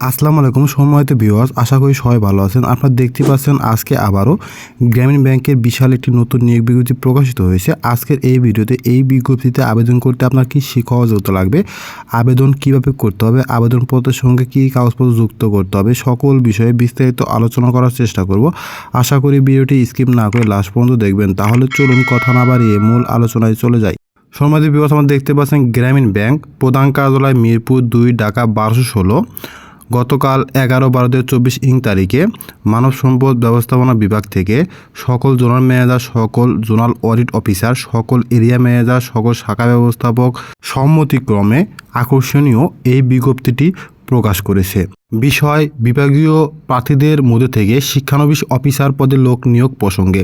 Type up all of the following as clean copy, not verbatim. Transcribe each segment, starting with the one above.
আসসালামু আলাইকুম সম্মানিত ভিউয়ার্স, আশা করি সবাই ভালো আছেন। আপনারা দেখতে পাচ্ছেন আজকে আবারও গ্রামীণ ব্যাংকের বিশাল একটি নতুন নিয়োগ বিজ্ঞপ্তি প্রকাশিত হয়েছে। আজকের এই ভিডিওতে এই বিজ্ঞপ্তিতে আবেদন করতে আপনার কী সহযোগিতা লাগবে, আবেদন কিভাবে করতে হবে, আবেদনপত্রের সঙ্গে কী কাগজপত্র যুক্ত করতে হবে, সকল বিষয়ে বিস্তারিত আলোচনা করার চেষ্টা করব। আশা করি ভিডিওটি স্কিপ না করে লাস্ট পর্যন্ত দেখবেন। তাহলে চলুন কথা না বাড়িয়ে মূল আলোচনায় চলে যাই। সম্মানিত ভিউয়ার্স, আমরা দেখতে পাচ্ছেন গ্রামীণ ব্যাংক প্রধান কার্যালয় মিরপুর 2 ঢাকা 1216। গতকাল 11/12/2024 তারিখে মানব সম্পদ ব্যবস্থাপনা বিভাগ থেকে সকল জোনাল ম্যানেজার, সকল জোনাল অডিট অফিসার, সকল এরিয়া ম্যানেজার, সকল শাখা ব্যবস্থাপক সম্মতিক্রমে আকর্ষণীয় এই বিজ্ঞপ্তিটি প্রকাশ করেছে। বিষয় বিভাগীয় প্রার্থীদের মধ্যে থেকে শিক্ষানবিশ অফিসার পদে লোক নিয়োগ প্রসঙ্গে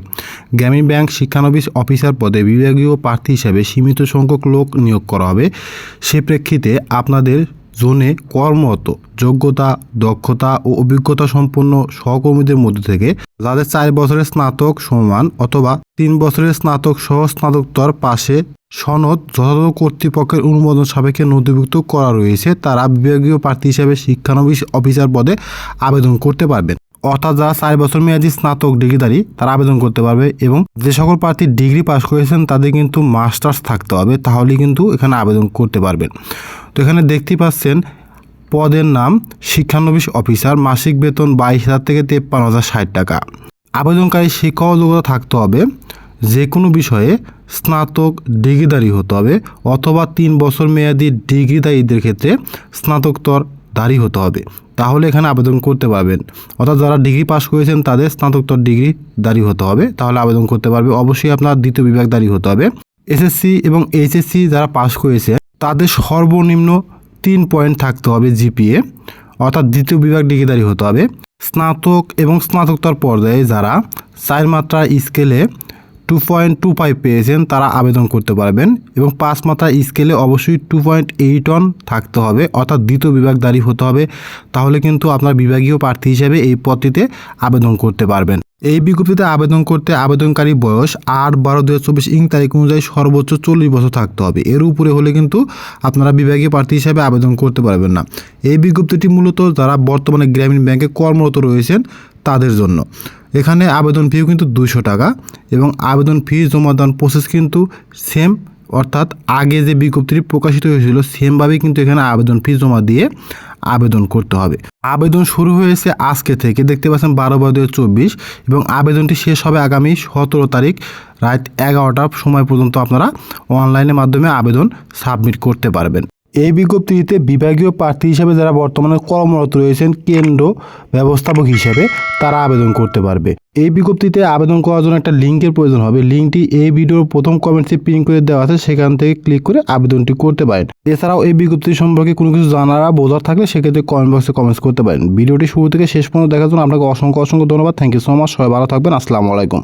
গ্রামীণ ব্যাংক শিক্ষানবিশ অফিসার পদে বিভাগীয় প্রার্থী হিসেবে সীমিত সংখ্যক লোক নিয়োগ করা হবে। সে প্রেক্ষিতে আপনাদের জোনে কর্মরত যোগ্যতা, দক্ষতা ও অভিজ্ঞতা সম্পন্ন সহকর্মীদের মধ্যে থেকে যাদের 4 বছরের স্নাতক সমান অথবা 3 বছরের স্নাতক সহ স্নাতকোত্তর পাশে সনদ যথাযথ কর্তৃপক্ষের অনুমোদন সাপেক্ষে নথিভুক্ত করা রয়েছে, তারা বিভাগীয় প্রার্থী হিসেবে শিক্ষানবিশ অফিসার পদে আবেদন করতে পারবেন। অর্থাৎ যারা 4 বছর মেয়াদী স্নাতক ডিগ্রিধারী তারা আবেদন করতে পারবে, এবং যে সকল প্রার্থী ডিগ্রি পাস করেছেন তাদের কিন্তু মাস্টার্স থাকতে হবে, তাহলেই কিন্তু এখানে আবেদন করতে পারবেন। তো এখানে দেখতে পাচ্ছেন পদের নাম শিক্ষানবিশ অফিসার, মাসিক বেতন 22,000 থেকে 53,060 টাকা। আবেদনকারী শিক্ষাগত যোগ্যতা থাকতে হবে, যে কোনো বিষয়ে স্নাতক ডিগ্রিধারী হতে হবে, অথবা 3 বছর মেয়াদী ডিগ্রিধারীদের ক্ষেত্রে স্নাতকোত্তর ধারী হতে হবে, তাহলে এখানে আবেদন করতে পারবেন। অর্থাৎ যারা ডিগ্রি পাস করেছেন তাদের স্নাতকোত্তর ডিগ্রি ধারী হতে হবে, তাহলে আবেদন করতে পারবে। অবশ্যই আপনার দ্বিতীয় বিভাগ ধারী হতে হবে। এসএসসি এবং এইচএসসি যারা পাস করেছে তাদের সর্বনিম্ন 3 পয়েন্ট থাকতে হবে জিপিএ, অর্থাৎ দ্বিতীয় বিভাগ ডিগ্রিধারী হতে হবে। স্নাতক এবং স্নাতকোত্তর পর্যায়ে যারা 4 মাত্রা স্কেলে 2.25 পেয়েছেন তারা আবেদন করতে পারবেন, এবং 5 মাত্রা স্কেলে অবশ্যই 2.81 থাকতে হবে, অর্থাৎ দ্বিতীয় বিভাগধারী হতে হবে, তাহলে কিন্তু আপনার বিভাগীয় প্রার্থী হিসেবে এই পদটিতে আবেদন করতে পারবেন। এই বিজ্ঞপ্তিতে আবেদন করতে আবেদনকারী বয়স 8/12/2024 তারিখ অনুযায়ী সর্বোচ্চ 40 বছর থাকতে হবে। এর উপরে হলে কিন্তু আপনারা বিভাগীয় প্রার্থী হিসেবে আবেদন করতে পারবেন না। এই বিজ্ঞপ্তিটি মূলত যারা বর্তমানে গ্রামীণ ব্যাংকে কর্মরত রয়েছেন তাদের জন্য। এখানে আবেদন ফিও কিন্তু 200 টাকা, এবং আবেদন ফি জমা দেওয়ার প্রসেস কিন্তু সেম, অর্থাৎ আগে যে বিজ্ঞপ্তিটি প্রকাশিত হয়েছিল সেমভাবেই কিন্তু এখানে আবেদন ফি জমা দিয়ে আবেদন করতে হবে। আবেদন শুরু হয়েছে আজকে থেকে, দেখতে পাচ্ছেন 12/12/2024, এবং আবেদনটি শেষ হবে আগামী 17 তারিখ রাত 11টার সময় পর্যন্ত আপনারা অনলাইনের মাধ্যমে আবেদন সাবমিট করতে পারবেন। এই বিজ্ঞপ্তিতে বিভাগীয় প্রার্থী হিসেবে যারা বর্তমানে কর্মরত রয়েছেন কেন্দ্র ব্যবস্থাপক হিসেবে তারা আবেদন করতে পারবে। এই বিজ্ঞপ্তিতে আবেদন করার জন্য একটা লিঙ্কের প্রয়োজন হবে। লিঙ্কটি এই ভিডিওর প্রথম কমেন্টসে পিন করে দেওয়া আছে, সেখান থেকে ক্লিক করে আবেদনটি করতে পারেন। এছাড়াও এই বিজ্ঞপ্তি সম্পর্কে কোনো কিছু জানার বা বোঝার থাকলে সেক্ষেত্রে কমেন্ট বক্সে কমেন্টস করতে পারেন। ভিডিওটি শুরু থেকে শেষ পর্যন্ত দেখার জন্য আপনাকে অসংখ্য ধন্যবাদ। Thank you so much. সবাই ভালো থাকবেন। আসসালামু আলাইকুম।